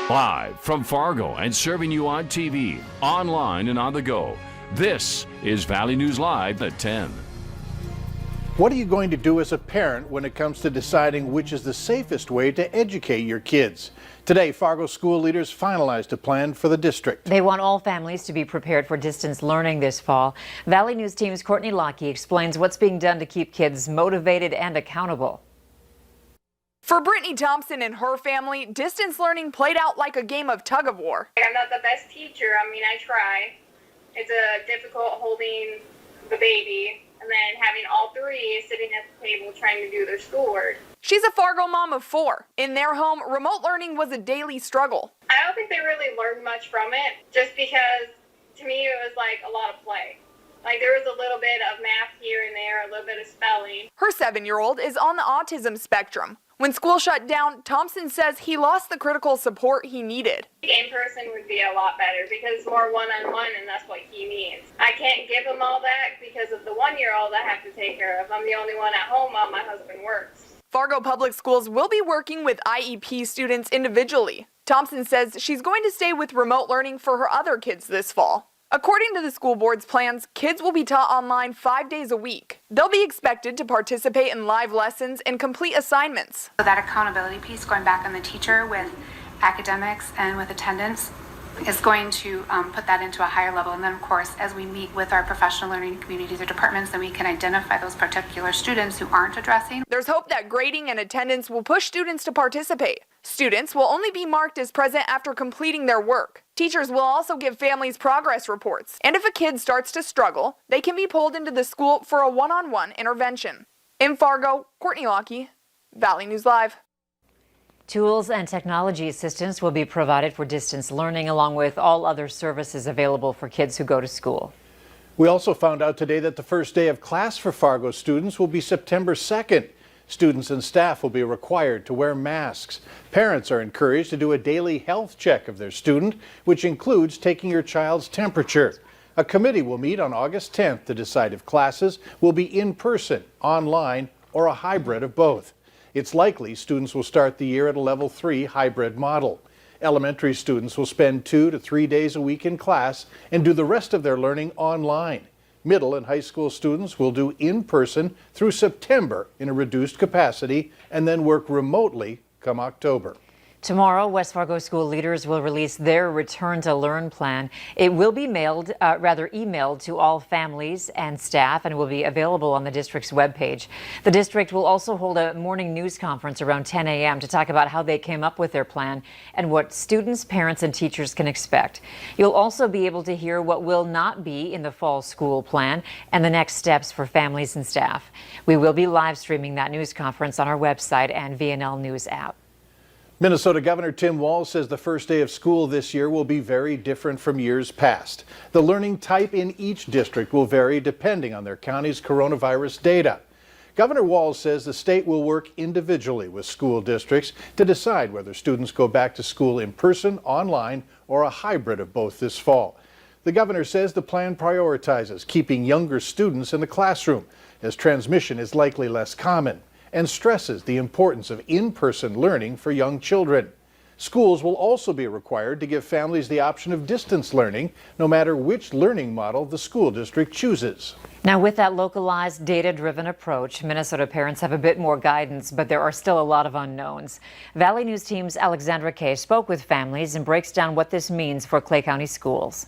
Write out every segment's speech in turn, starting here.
Live from Fargo and serving you on TV, online, and on the go. This is Valley News Live at 10. What are you going to do as a parent when it comes to deciding which is the safest way to educate your kids? Today, Fargo school leaders finalized a plan for the district. They want all families to be prepared for distance learning this fall. Valley News Team's Courtney Lockie explains what's being done to keep kids motivated and accountable. For Brittany Thompson and her family, distance learning played out like a game of tug-of-war. I'm not the best teacher. I mean, I try. It's difficult holding the baby and then having all three sitting at the table trying to do their schoolwork. She's a Fargo mom of 4. In their home, remote learning was a daily struggle. I don't think they really learned much from it, just because to me it was like a lot of play. Like there was a little bit of math here and there, a little bit of spelling. Her 7-year-old is on the autism spectrum. When school shut down, Thompson says he lost the critical support he needed. In person would be a lot better because it's more one-on-one and that's what he needs. I can't give him all that because of the 1-year-old I have to take care of. I'm the only one at home while my husband works. Fargo Public Schools will be working with IEP students individually. Thompson says she's going to stay with remote learning for her other kids this fall. According to the school board's plans, kids will be taught online 5 days a week. They'll be expected to participate in live lessons and complete assignments. So that accountability piece, going back on the teacher with academics and with attendance, is going to put that into a higher level. And then, of course, as we meet with our professional learning communities or departments, then we can identify those particular students who aren't addressing. There's hope that grading and attendance will push students to participate. Students will only be marked as present after completing their work. Teachers will also give families progress reports. And if a kid starts to struggle, they can be pulled into the school for a one-on-one intervention. In Fargo, Courtney Lockie, Valley News Live. Tools and technology assistance will be provided for distance learning along with all other services available for kids who go to school. We also found out today that the first day of class for Fargo students will be September 2nd. Students and staff will be required to wear masks. Parents are encouraged to do a daily health check of their student, which includes taking your child's temperature. A committee will meet on August 10th to decide if classes will be in person, online, or a hybrid of both. It's likely students will start the year at a level 3 hybrid model. Elementary students will spend 2 to 3 days a week in class and do the rest of their learning online. Middle and high school students will do in-person through September in a reduced capacity and then work remotely come October. Tomorrow, West Fargo school leaders will release their Return to Learn plan. It will be emailed to all families and staff and will be available on the district's webpage. The district will also hold a morning news conference around 10 a.m. to talk about how they came up with their plan and what students, parents, and teachers can expect. You'll also be able to hear what will not be in the fall school plan and the next steps for families and staff. We will be live streaming that news conference on our website and VNL News app. Minnesota Governor Tim Walz says the first day of school this year will be very different from years past. The learning type in each district will vary depending on their county's coronavirus data. Governor Walz says the state will work individually with school districts to decide whether students go back to school in person, online, or a hybrid of both this fall. The governor says the plan prioritizes keeping younger students in the classroom, as transmission is likely less common, and stresses the importance of in-person learning for young children. Schools will also be required to give families the option of distance learning, no matter which learning model the school district chooses. Now, with that localized, data-driven approach, Minnesota parents have a bit more guidance, but there are still a lot of unknowns. Valley News Team's Alexandra Kay spoke with families and breaks down what this means for Clay County schools.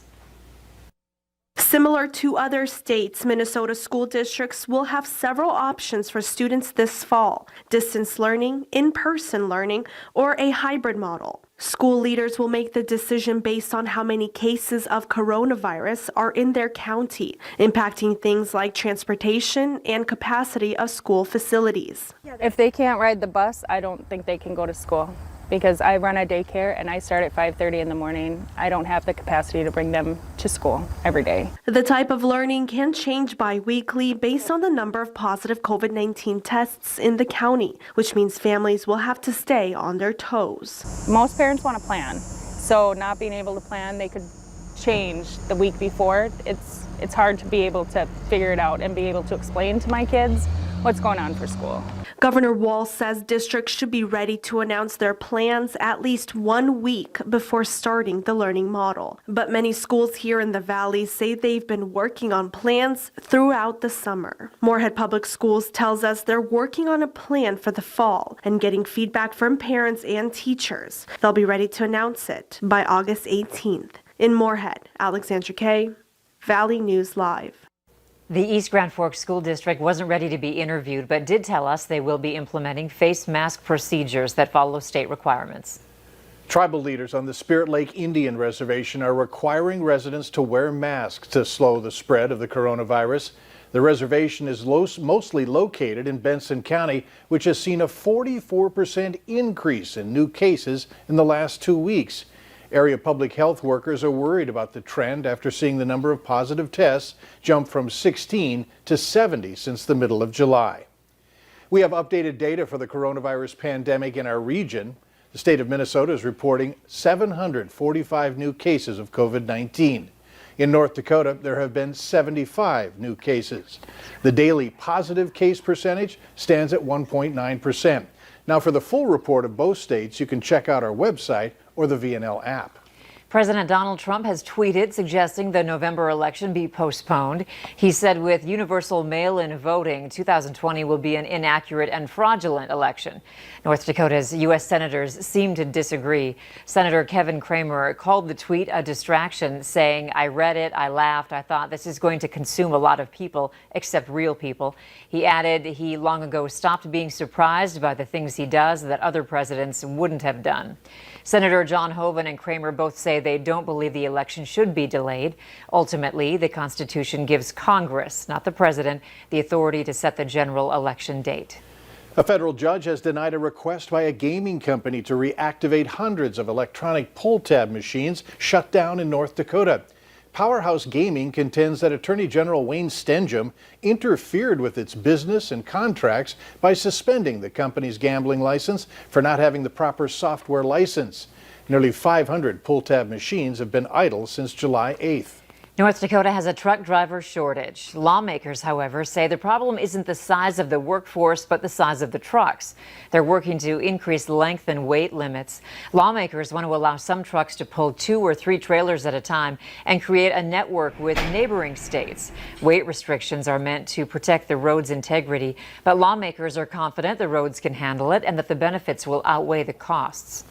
Similar to other states, Minnesota school districts will have several options for students this fall: distance learning, in-person learning, or a hybrid model. School leaders will make the decision based on how many cases of coronavirus are in their county, impacting things like transportation and capacity of school facilities. If they can't ride the bus, I don't think they can go to school, because I run a daycare and I start at 5:30 in the morning. I don't have the capacity to bring them to school every day. The type of learning can change bi-weekly based on the number of positive COVID-19 tests in the county, which means families will have to stay on their toes. Most parents want to plan, so not being able to plan, they could change the week before. It's hard to be able to figure it out and be able to explain to my kids what's going on for school. Governor Walz says districts should be ready to announce their plans at least 1 week before starting the learning model. But many schools here in the Valley say they've been working on plans throughout the summer. Moorhead Public Schools tells us they're working on a plan for the fall and getting feedback from parents and teachers. They'll be ready to announce it by August 18th. In Moorhead, Alexandra Kay, Valley News Live. The East Grand Forks School District wasn't ready to be interviewed, but did tell us they will be implementing face mask procedures that follow state requirements. Tribal leaders on the Spirit Lake Indian Reservation are requiring residents to wear masks to slow the spread of the coronavirus. The reservation is mostly located in Benson County, which has seen a 44% increase in new cases in the last 2 weeks. Area public health workers are worried about the trend after seeing the number of positive tests jump from 16 to 70 since the middle of July. We have updated data for the coronavirus pandemic in our region. The state of Minnesota is reporting 745 new cases of COVID-19. In North Dakota, there have been 75 new cases. The daily positive case percentage stands at 1.9%. Now, for the full report of both states, you can check out our website or the VNL app. President Donald Trump has tweeted suggesting the November election be postponed. He said with universal mail-in voting, 2020 will be an inaccurate and fraudulent election. North Dakota's U.S. senators seem to disagree. Senator Kevin Cramer called the tweet a distraction, saying, "I read it, I laughed, I thought this is going to consume a lot of people, except real people." He added he long ago stopped being surprised by the things he does that other presidents wouldn't have done. Senator John Hoeven and Cramer both say they don't believe the election should be delayed. Ultimately, the Constitution gives Congress, not the president, the authority to set the general election date. A federal judge has denied a request by a gaming company to reactivate hundreds of electronic pull-tab machines shut down in North Dakota. Powerhouse Gaming contends that Attorney General Wayne Stenjum interfered with its business and contracts by suspending the company's gambling license for not having the proper software license. Nearly 500 pull-tab machines have been idle since July 8th. North Dakota has a truck driver shortage. Lawmakers, however, say the problem isn't the size of the workforce, but the size of the trucks. They're working to increase length and weight limits. Lawmakers want to allow some trucks to pull 2 or 3 trailers at a time and create a network with neighboring states. Weight restrictions are meant to protect the road's integrity, but lawmakers are confident the roads can handle it and that the benefits will outweigh the costs.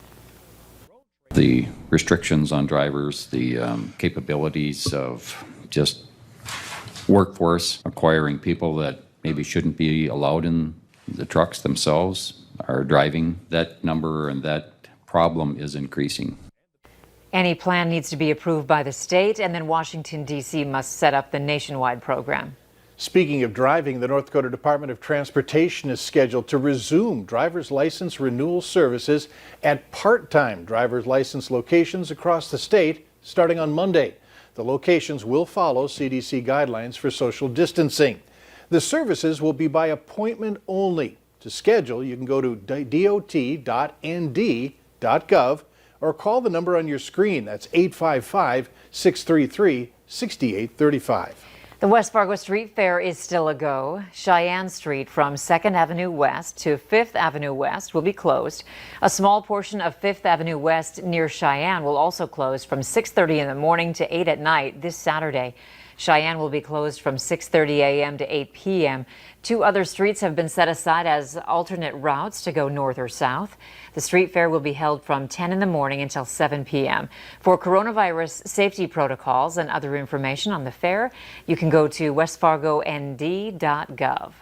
The restrictions on drivers, the capabilities of just workforce acquiring people that maybe shouldn't be allowed in the trucks themselves are driving that number, and that problem is increasing. Any plan needs to be approved by the state, and then Washington, D.C. must set up the nationwide program. Speaking of driving, the North Dakota Department of Transportation is scheduled to resume driver's license renewal services at part-time driver's license locations across the state starting on Monday. The locations will follow CDC guidelines for social distancing. The services will be by appointment only. To schedule, you can go to dot.nd.gov or call the number on your screen. That's 855-633-6835. The West Fargo Street Fair is still a go. Cheyenne Street from 2nd Avenue West to 5th Avenue West will be closed. A small portion of 5th Avenue West near Cheyenne will also close from 6:30 in the morning to 8 at night this Saturday. Cheyenne will be closed from 6:30 a.m. to 8 p.m. 2 other streets have been set aside as alternate routes to go north or south. The street fair will be held from 10 in the morning until 7 p.m. For coronavirus safety protocols and other information on the fair, you can go to westfargond.gov.